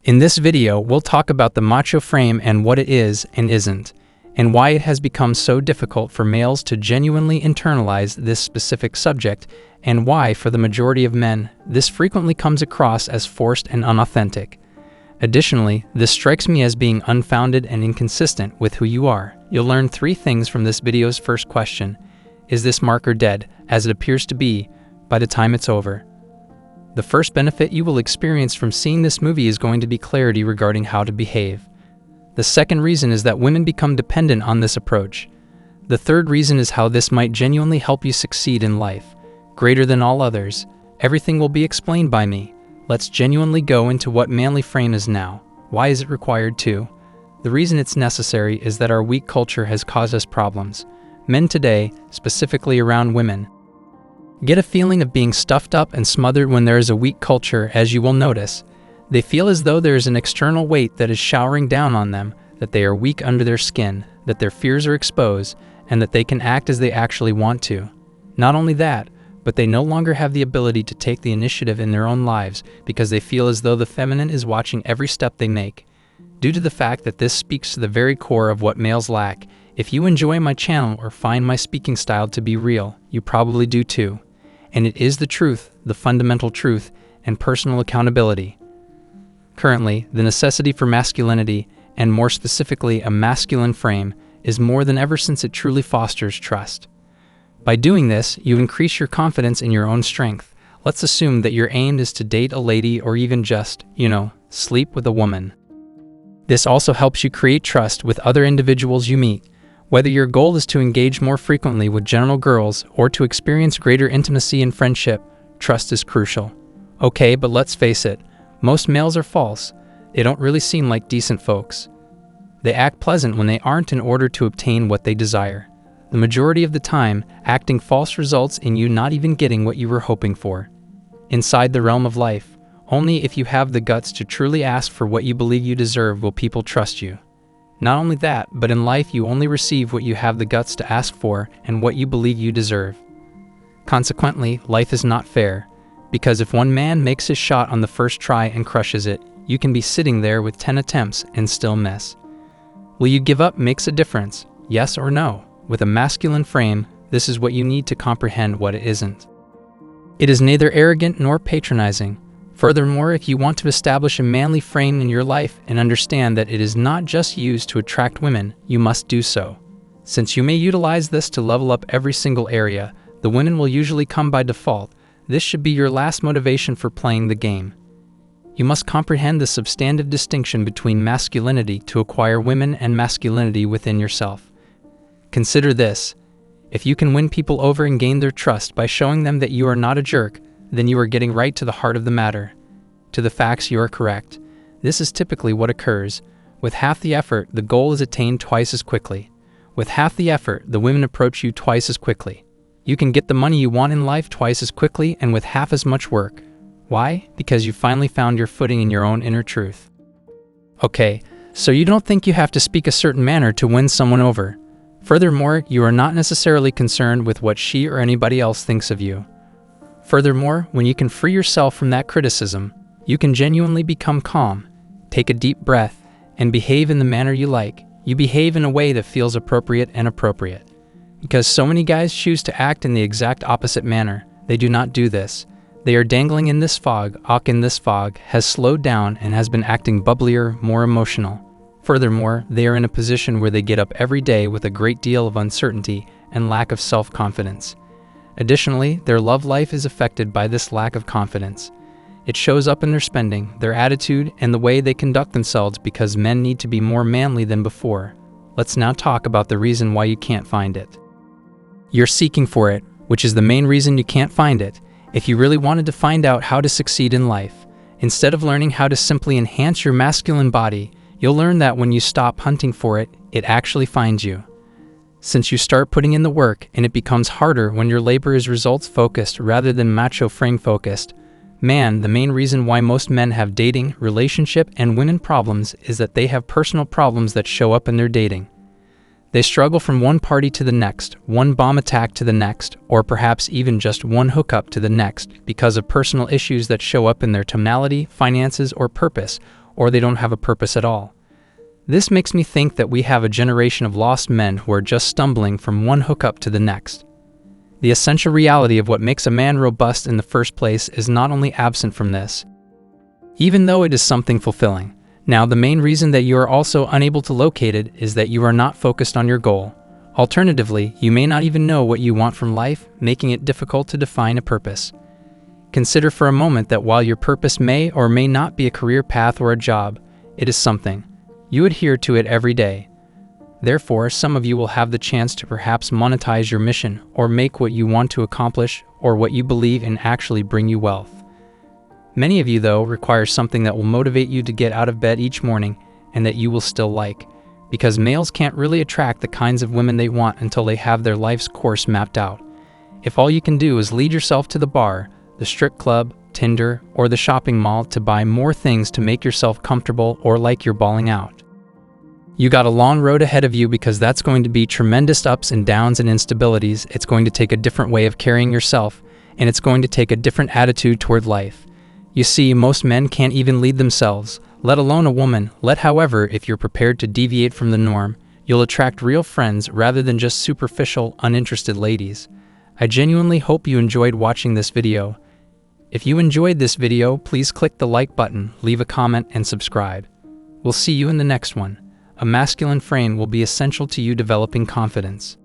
In this video, we'll talk about the macho frame and what it is and isn't, and why it has become so difficult for males to genuinely internalize this specific subject, and why, for the majority of men, this frequently comes across as forced and unauthentic. Additionally, this strikes me as being unfounded and inconsistent with who you are. You'll learn 3 things from this video's first question. Is this marker dead, as it appears to be, by the time it's over? The first benefit you will experience from seeing this movie is going to be clarity regarding how to behave. The second reason is that women become dependent on this approach. The third reason is how this might genuinely help you succeed in life. Greater than all others, everything will be explained by me. Let's genuinely go into what manly frame is now. Why is it required too? The reason it's necessary is that our weak culture has caused us problems. Men today, specifically around women, get a feeling of being stuffed up and smothered when there is a weak culture, as you will notice. They feel as though there is an external weight that is showering down on them, that they are weak under their skin, that their fears are exposed, and that they can act as they actually want to. Not only that, but they no longer have the ability to take the initiative in their own lives because they feel as though the feminine is watching every step they make. Due to the fact that this speaks to the very core of what males lack, if you enjoy my channel or find my speaking style to be real, you probably do too. And it is the truth, the fundamental truth, and personal accountability. Currently, the necessity for masculinity, and more specifically a masculine frame, is more than ever since it truly fosters trust. By doing this, you increase your confidence in your own strength. Let's assume that your aim is to date a lady or even just, sleep with a woman. This also helps you create trust with other individuals you meet. Whether your goal is to engage more frequently with general girls or to experience greater intimacy and friendship, trust is crucial. Okay, but let's face it, most males are false. They don't really seem like decent folks. They act pleasant when they aren't in order to obtain what they desire. The majority of the time, acting false results in you not even getting what you were hoping for. Inside the realm of life, only if you have the guts to truly ask for what you believe you deserve will people trust you. Not only that, but in life you only receive what you have the guts to ask for and what you believe you deserve. Consequently, life is not fair, because if one man makes his shot on the first try and crushes it, you can be sitting there with 10 attempts and still miss. Will you give up makes a difference, yes or no? With a masculine frame, this is what you need to comprehend what it isn't. It is neither arrogant nor patronizing. Furthermore, if you want to establish a manly frame in your life and understand that it is not just used to attract women, you must do so. Since you may utilize this to level up every single area, the women will usually come by default. This should be your last motivation for playing the game. You must comprehend the substantive distinction between masculinity to acquire women and masculinity within yourself. Consider this. If you can win people over and gain their trust by showing them that you are not a jerk, then you are getting right to the heart of the matter. To the facts, you are correct. This is typically what occurs. With half the effort, the goal is attained twice as quickly. With half the effort, the women approach you twice as quickly. You can get the money you want in life twice as quickly and with half as much work. Why? Because you finally found your footing in your own inner truth. Okay, so you don't think you have to speak a certain manner to win someone over. Furthermore, you are not necessarily concerned with what she or anybody else thinks of you. Furthermore, when you can free yourself from that criticism, you can genuinely become calm, take a deep breath, and behave in the manner you like. You behave in a way that feels appropriate and appropriate. Because so many guys choose to act in the exact opposite manner, they do not do this. They are dangling in this fog. In this fog has slowed down and has been acting bubblier, more emotional. Furthermore, they are in a position where they get up every day with a great deal of uncertainty and lack of self-confidence. Additionally, their love life is affected by this lack of confidence. It shows up in their spending, their attitude, and the way they conduct themselves because men need to be more manly than before. Let's now talk about the reason why you can't find it. You're seeking for it, which is the main reason you can't find it. If you really wanted to find out how to succeed in life, instead of learning how to simply enhance your masculine body, you'll learn that when you stop hunting for it, it actually finds you. Since you start putting in the work and it becomes harder when your labor is results-focused rather than macho frame-focused, the main reason why most men have dating, relationship, and women problems is that they have personal problems that show up in their dating. They struggle from one party to the next, one bomb attack to the next, or perhaps even just one hookup to the next because of personal issues that show up in their tonality, finances, or purpose, or they don't have a purpose at all. This makes me think that we have a generation of lost men who are just stumbling from one hookup to the next. The essential reality of what makes a man robust in the first place is not only absent from this, even though it is something fulfilling. Now, the main reason that you are also unable to locate it is that you are not focused on your goal. Alternatively, you may not even know what you want from life, making it difficult to define a purpose. Consider for a moment that while your purpose may or may not be a career path or a job, it is something. You adhere to it every day. Therefore, some of you will have the chance to perhaps monetize your mission or make what you want to accomplish or what you believe in actually bring you wealth. Many of you, though, require something that will motivate you to get out of bed each morning and that you will still like, because males can't really attract the kinds of women they want until they have their life's course mapped out. If all you can do is lead yourself to the bar, the strip club, Tinder, or the shopping mall to buy more things to make yourself comfortable or like you're balling out, you got a long road ahead of you, because that's going to be tremendous ups and downs and instabilities. It's going to take a different way of carrying yourself, and it's going to take a different attitude toward life. You see, most men can't even lead themselves, let alone a woman. However, if you're prepared to deviate from the norm, you'll attract real friends rather than just superficial, uninterested ladies. I genuinely hope you enjoyed watching this video. If you enjoyed this video, please click the like button, leave a comment, and subscribe. We'll see you in the next one. A masculine frame will be essential to you developing confidence.